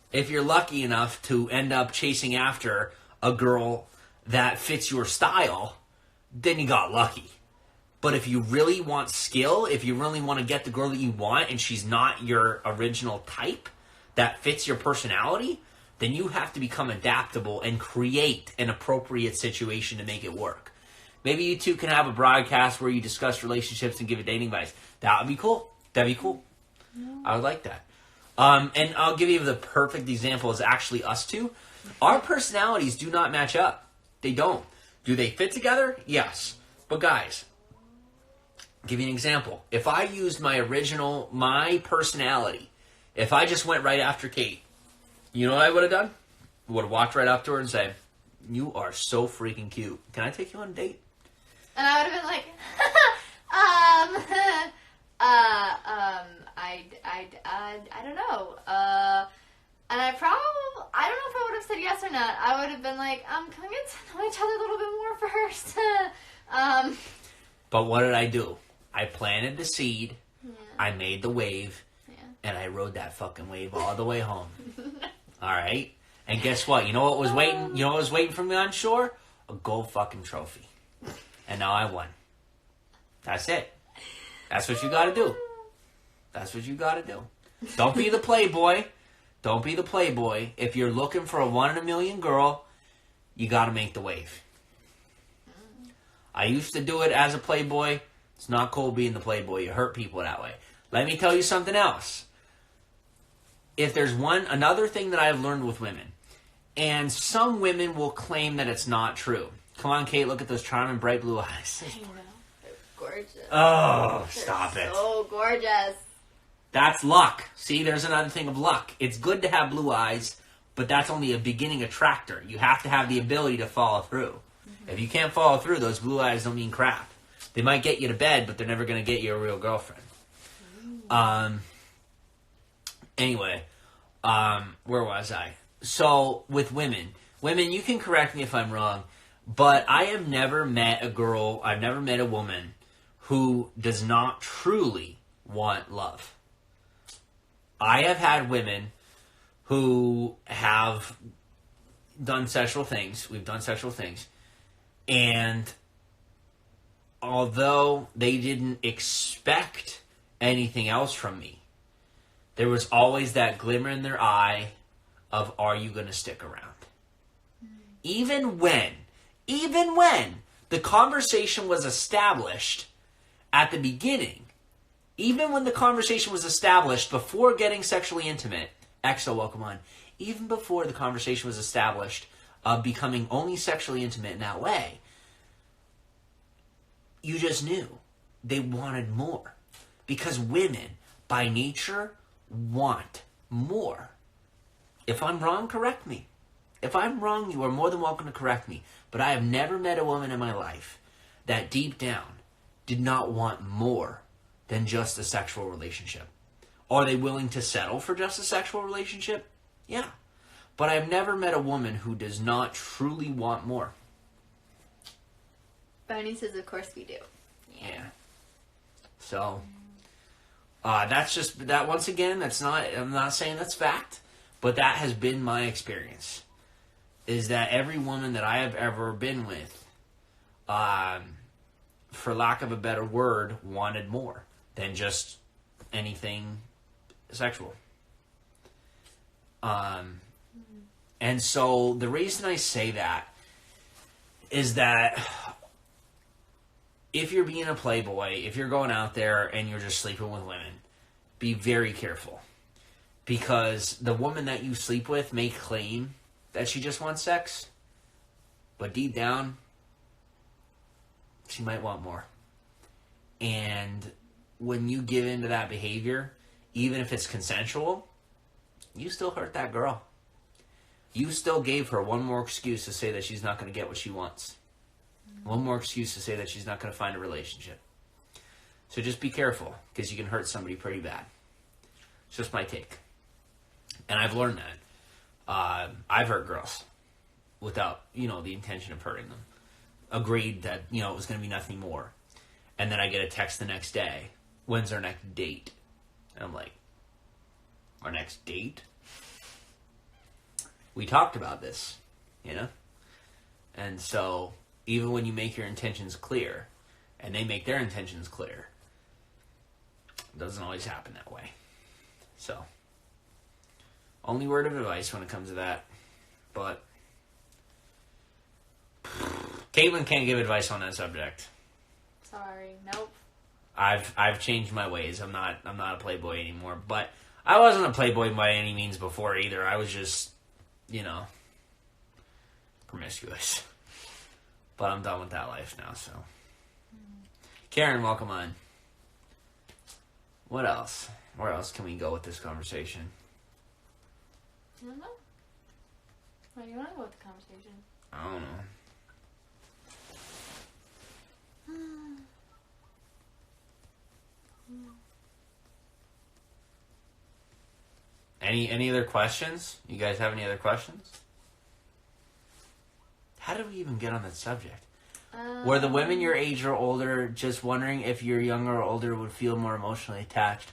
to end up chasing after a girl that fits your style, then you got lucky. But if you really want skill, if you really want to get the girl that you want and she's not your original type that fits your personality, then you have to become adaptable and create an appropriate situation to make it work. Maybe you two can have a broadcast where you discuss relationships and give a dating advice. That would be cool. That'd be cool. No. I would like that. And I'll give you the perfect example is actually us two. Our personalities do not match up. They don't. Do they fit together? Yes. But guys, I'll give you an example. If I used my personality, if I just went right after Kate, you know what I would have done? I would have walked right up to her and said, "You are so freaking cute. Can I take you on a date?" And I would have been like, I don't know. And I don't know if I would have said yes or not. I would have been like, can we get to know each other a little bit more first? But what did I do? I planted the seed. Yeah. I made the wave. Yeah. And I rode that fucking wave all the way home. All right? And guess what? You know what was waiting? You know what was waiting for me on shore? A gold fucking trophy. And now I won. That's it. That's what you got to do. That's what you got to do. Don't be the playboy. Don't be the playboy. If you're looking for a 1 in a million girl, you got to make the wave. I used to do it as a playboy. It's not cool being the playboy. You hurt people that way. Let me tell you something else. If there's another thing that I've learned with women, and some women will claim that it's not true. Come on, Kate, look at those charming, bright blue eyes. I know. They're gorgeous. Oh, stop it. So gorgeous. That's luck. See, there's another thing of luck. It's good to have blue eyes, but that's only a beginning attractor. You have to have the ability to follow through. Mm-hmm. If you can't follow through, those blue eyes don't mean crap. They might get you to bed, but they're never going to get you a real girlfriend. Anyway, where was I? So, with women, you can correct me if I'm wrong, but I have never met I've never met a woman who does not truly want love. I have had women who have done sexual things. We've done sexual things. And although they didn't expect anything else from me, there was always that glimmer in their eye of, are you going to stick around? Even when the conversation was established at the beginning, even when the conversation was established before getting sexually intimate, EXO, welcome on, even before the conversation was established of becoming only sexually intimate in that way, you just knew they wanted more. Because women, by nature, want more. If I'm wrong, correct me. If I'm wrong, you are more than welcome to correct me. But I have never met a woman in my life that deep down did not want more than just a sexual relationship. Are they willing to settle for just a sexual relationship? Yeah. But I've never met a woman who does not truly want more. Bonnie says, of course we do. Yeah. So, that's just, that once again, I'm not saying that's fact, but that has been my experience. Is that every woman that I have ever been with, for lack of a better word, wanted more than just anything sexual. And so the reason I say that is that if you're being a playboy, if you're going out there and you're just sleeping with women, be very careful. Because the woman that you sleep with may claim that she just wants sex, but deep down, she might want more. And when you give into that behavior, even if it's consensual, you still hurt that girl. You still gave her one more excuse to say that she's not going to get what she wants. One more excuse to say that she's not going to find a relationship. So just be careful, because you can hurt somebody pretty bad. It's just my take. And I've learned that. I've hurt girls without, the intention of hurting them. Agreed that, it was going to be nothing more. And then I get a text the next day. When's our next date? And I'm like, our next date? We talked about this, And so, even when you make your intentions clear, and they make their intentions clear, it doesn't always happen that way. So, only word of advice when it comes to that. But Caitlin can't give advice on that subject. Sorry, nope. I've changed my ways. I'm not a playboy anymore. But I wasn't a playboy by any means before either. I was just, promiscuous. But I'm done with that life now, so. Karen, welcome on. What else? Where else can we go with this conversation? I don't know. Where do you want to go with the conversation? I don't know. Any other questions? You guys have any other questions? How did we even get on that subject? Were the women your age or older just wondering if you're younger or older would feel more emotionally attached?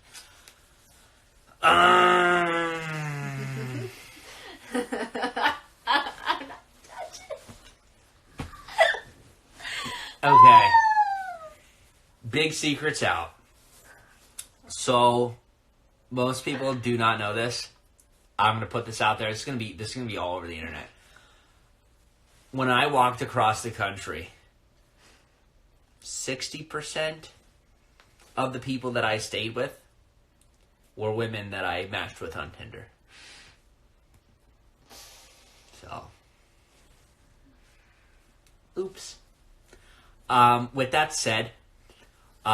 Okay. Big secrets out. So, most people do not know this. I'm gonna put this out there. This is gonna be all over the internet. When I walked across the country, 60% of the people that I stayed with were women that I matched with on Tinder. So, oops. With that said, 2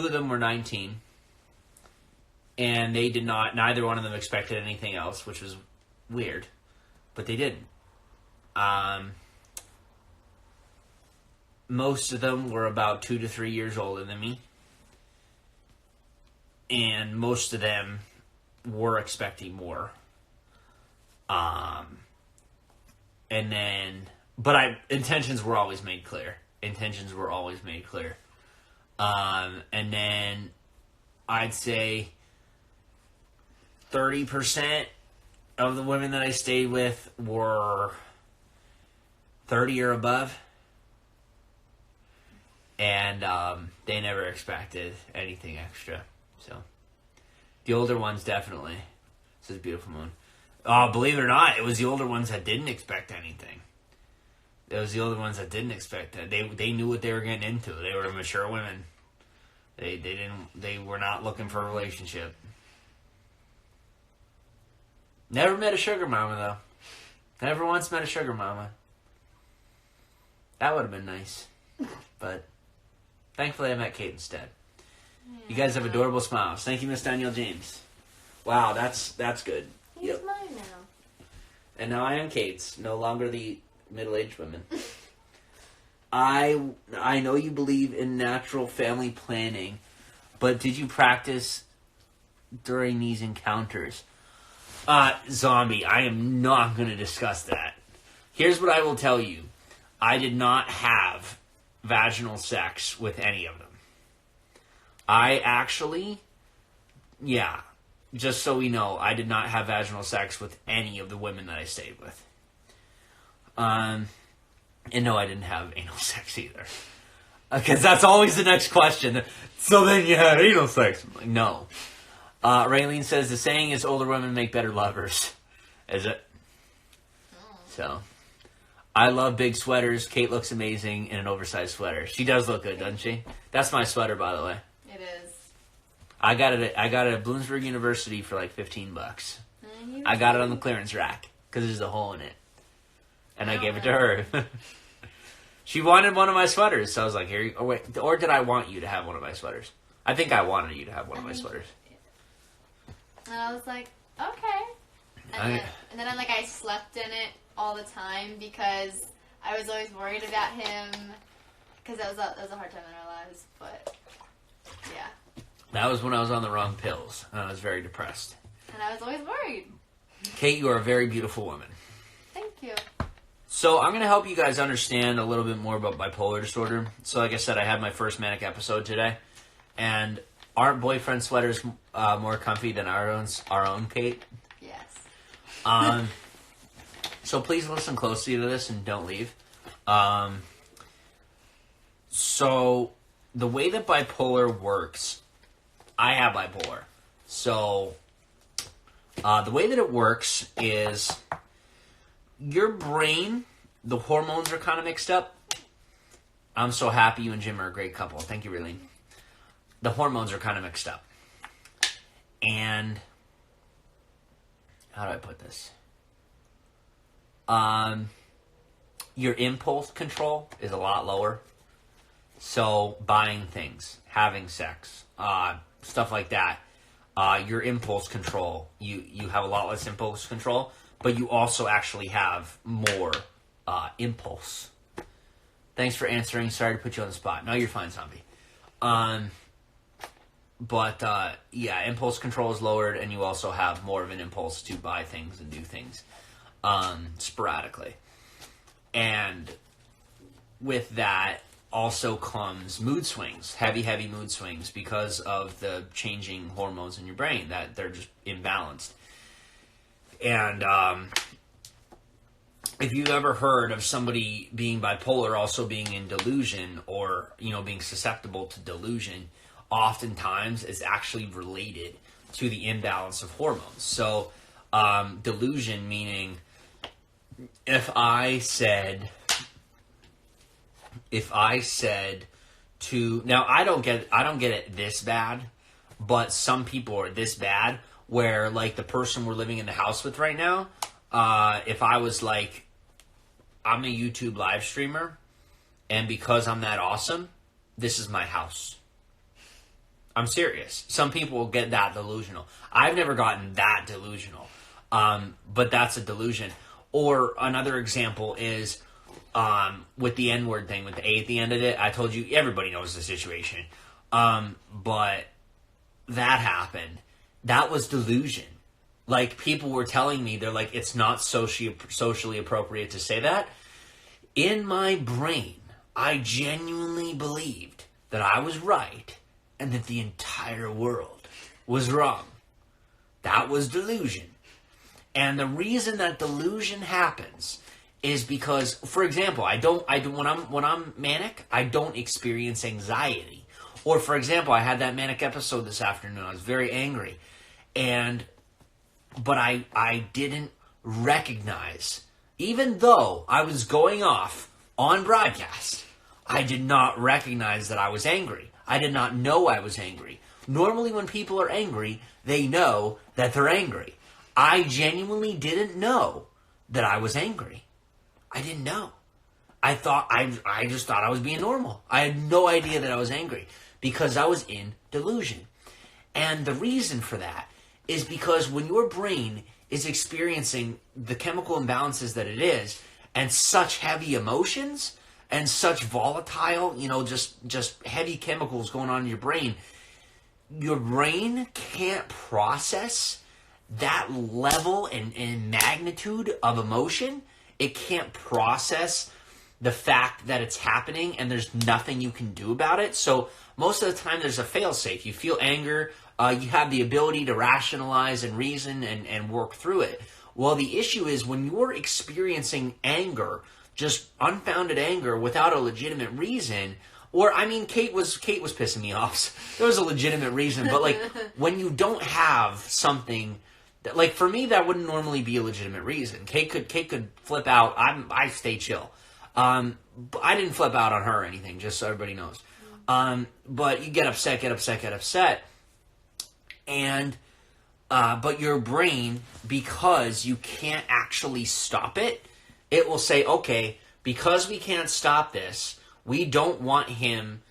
of them were 19, and neither one of them expected anything else, which was weird, but they didn't. Most of them were about 2 to 3 years older than me, and most of them were expecting more. But intentions were always made clear. And then I'd say 30% of the women that I stayed with were 30 or above. And they never expected anything extra. So, the older ones definitely. This is Beautiful Moon. Believe it or not, it was the older ones that didn't expect anything. It was the older ones that didn't expect that. They knew what they were getting into. They were mature women. They were not looking for a relationship. Never met a sugar mama though. Never once met a sugar mama. That would have been nice. But thankfully I met Kate instead. Yeah. You guys have adorable smiles. Thank you, Miss Danielle James. Wow, that's good. He's mine now. And now I am Kate's, no longer the middle-aged women. I know you believe in natural family planning, but did you practice during these encounters? Zombie, I am not going to discuss that. Here's what I will tell you. I did not have vaginal sex with any of them. I actually, just so we know, I did not have vaginal sex with any of the women that I stayed with. And no, I didn't have anal sex either. Because that's always the next question. So then you had anal sex. I'm like, no. Raylene says, the saying is older women make better lovers. Is it? So, I love big sweaters. Kate looks amazing in an oversized sweater. She does look good, doesn't she? That's my sweater, by the way. It is. I got it at Bloomsburg University for like $15. I got it on the clearance rack because there's a hole in it. And I gave it to her. She wanted one of my sweaters, so I was like, "Here." Oh wait, or did I want you to have one of my sweaters? I think I wanted you to have one of my sweaters. And I was like, okay. And then I slept in it all the time because I was always worried about him. Because that was a hard time in our lives, but yeah. That was when I was on the wrong pills, and I was very depressed. And I was always worried. Kate, you are a very beautiful woman. Thank you. So I'm going to help you guys understand a little bit more about bipolar disorder. So like I said, I had my first manic episode today, and aren't boyfriend sweaters more comfy than our own, Kate? Yes. So please listen closely to this and don't leave. So the way that bipolar works, I have bipolar. So the way that it works is your brain, the hormones are kind of mixed up. I'm so happy you and Jim are a great couple. Thank you, Raylene. The hormones are kind of mixed up. And how do I put this? Your impulse control is a lot lower. So buying things, having sex, stuff like that. Your impulse control, you have a lot less impulse control, but you also actually have more impulse. Thanks for answering. Sorry to put you on the spot. No, you're fine, Zombie. Yeah, impulse control is lowered, and you also have more of an impulse to buy things and do things sporadically. And with that also comes mood swings, heavy mood swings, because of the changing hormones in your brain, that they're just imbalanced. And if you've ever heard of somebody being bipolar also being in delusion, or being susceptible to delusion, oftentimes it's actually related to the imbalance of hormones. So delusion meaning, if I said to, now I don't get it this bad, but some people are this bad, where like the person we're living in the house with right now, if I was like, I'm a YouTube live streamer, and because I'm that awesome, this is my house. I'm serious. Some people will get that delusional. I've never gotten that delusional, but that's a delusion. Or another example is with the N-word thing, with the A at the end of it. I told you, everybody knows the situation. But that happened. That was delusion. Like, people were telling me, they're like, it's not socially appropriate to say that. In my brain, I genuinely believed that I was right and that the entire world was wrong. That was delusion. And the reason that delusion happens is because, for example, when I'm manic, I don't experience anxiety. Or, for example, I had that manic episode this afternoon. I was very angry. But I didn't recognize, even though I was going off on broadcast, I did not recognize that I was angry. I did not know I was angry. Normally when people are angry, they know that they're angry. I genuinely didn't know that I was angry. I didn't know. I just thought I was being normal. I had no idea that I was angry because I was in delusion. And the reason for that is because when your brain is experiencing the chemical imbalances that it is, and such heavy emotions and such volatile, just heavy chemicals going on in your brain can't process that level and magnitude of emotion. It can't process the fact that it's happening and there's nothing you can do about it. So most of the time there's a fail-safe. You feel anger, you have the ability to rationalize and reason and work through it. Well, the issue is when you're experiencing anger, just unfounded anger without a legitimate reason, Kate was pissing me off. There was a legitimate reason, but like when you don't have something that, like, for me, that wouldn't normally be a legitimate reason. Kate could flip out. I stay chill. But I didn't flip out on her or anything, just so everybody knows. But you get upset. And, but your brain, because you can't actually stop it, it will say, okay, because we can't stop this, we don't want him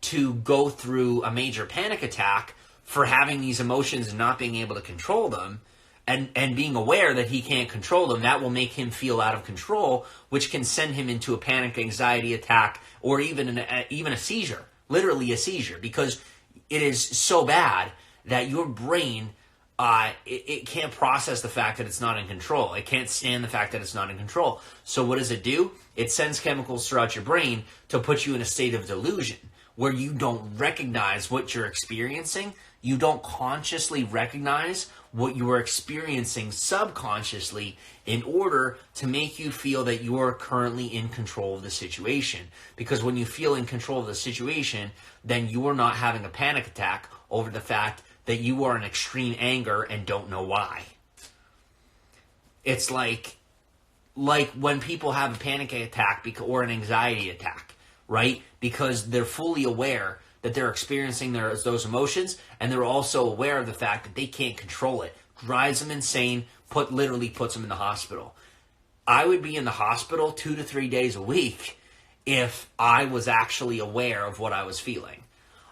to go through a major panic attack for having these emotions and not being able to control them, and being aware that he can't control them. That will make him feel out of control, which can send him into a panic anxiety attack or even a seizure, literally a seizure, because it is so bad that your brain, it can't process the fact that it's not in control. It can't stand the fact that it's not in control. So what does it do? It sends chemicals throughout your brain to put you in a state of delusion where you don't recognize what you're experiencing. You don't consciously recognize what you are experiencing subconsciously in order to make you feel that you are currently in control of the situation. Because when you feel in control of the situation, then you are not having a panic attack over the fact that you are in extreme anger and don't know why. It's like when people have a panic attack or an anxiety attack, right? Because they're fully aware that they're experiencing those emotions, and they're also aware of the fact that they can't control it. Drives them insane, literally puts them in the hospital. I would be in the hospital 2 to 3 days a week if I was actually aware of what I was feeling.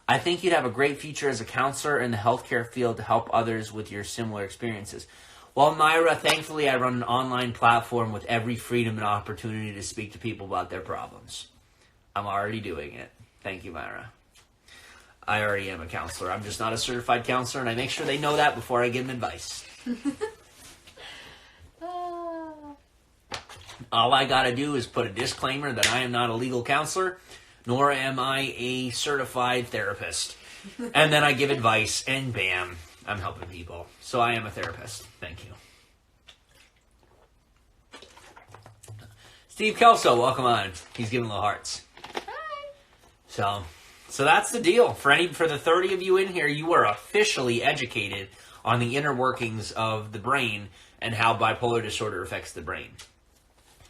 I think you'd have a great future as a counselor in the healthcare field to help others with your similar experiences. Well, Myra, thankfully I run an online platform with every freedom and opportunity to speak to people about their problems. I'm already doing it. Thank you, Myra. I already am a counselor. I'm just not a certified counselor, and I make sure they know that before I give them advice. All I gotta do is put a disclaimer that I am not a legal counselor, nor am I a certified therapist. And then I give advice, and bam, I'm helping people. So I am a therapist. Thank you. Steve Kelso, welcome on. He's giving little hearts. Hi. So that's the deal. For the 30 of you in here, you are officially educated on the inner workings of the brain and how bipolar disorder affects the brain.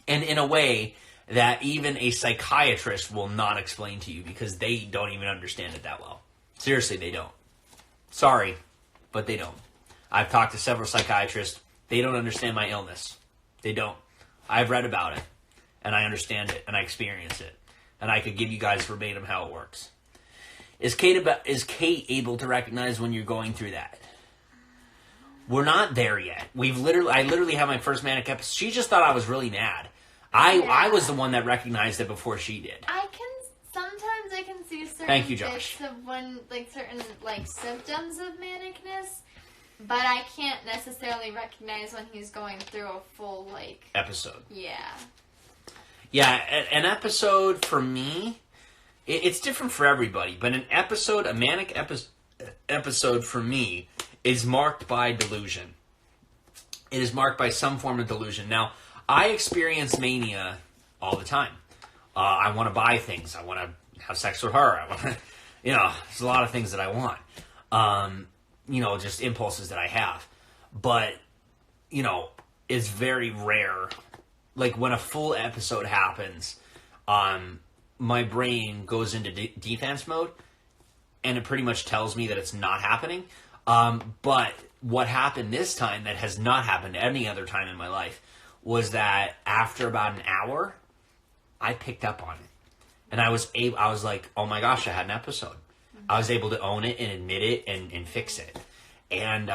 And in a way that even a psychiatrist will not explain to you because they don't even understand it that well. Seriously, they don't. Sorry, but they don't. I've talked to several psychiatrists. They don't understand my illness. They don't. I've read about it, and I understand it, and I experience it. And I could give you guys verbatim how it works. Is Kate able to recognize when you're going through that? We're not there yet. I literally have my first manic episode. She just thought I was really mad. I was the one that recognized it before she did. Sometimes I can see certain Thank you, Josh. bits of certain symptoms of manicness, but I can't necessarily recognize when he's going through a full episode. Yeah. Yeah, an episode for me, it's different for everybody, but a manic episode for me is marked by delusion. It is marked by some form of delusion. Now, I experience mania all the time. I want to buy things. I want to have sex with her. I want to, there's a lot of things that I want. Just impulses that I have. But, it's very rare. Like when a full episode happens, my brain goes into defense mode, and it pretty much tells me that it's not happening. But what happened this time that has not happened any other time in my life was that after about an hour, I picked up on it. And I was like, oh my gosh, I had an episode. I was able to own it and admit it and fix it. And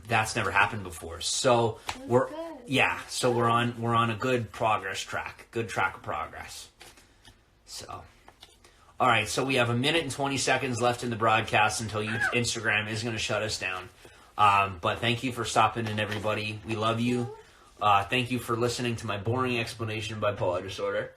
that's never happened before. So we're on a good track of progress. So, all right, so we have 1 minute and 20 seconds left in the broadcast until Instagram is going to shut us down. But thank you for stopping in, everybody. We love you. Thank you for listening to my boring explanation of bipolar disorder.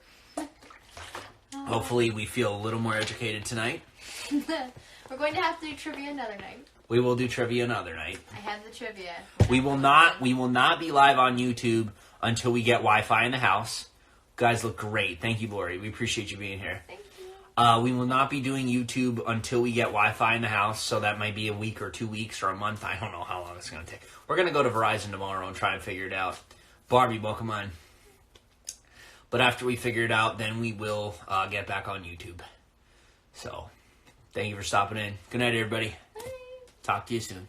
Hopefully we feel a little more educated tonight. We're going to have to do trivia another night. We will do trivia another night. I have the trivia. We will not be live on YouTube until we get Wi-Fi in the house. You guys look great. Thank you, Lori. We appreciate you being here. Thank you. We will not be doing YouTube until we get Wi-Fi in the house, so that might be a week or 2 weeks or a month. I don't know how long it's going to take. We're going to go to Verizon tomorrow and try and figure it out. Barbie, welcome on. But after we figure it out, then we will get back on YouTube. So, thank you for stopping in. Good night, everybody. Bye. Talk to you soon.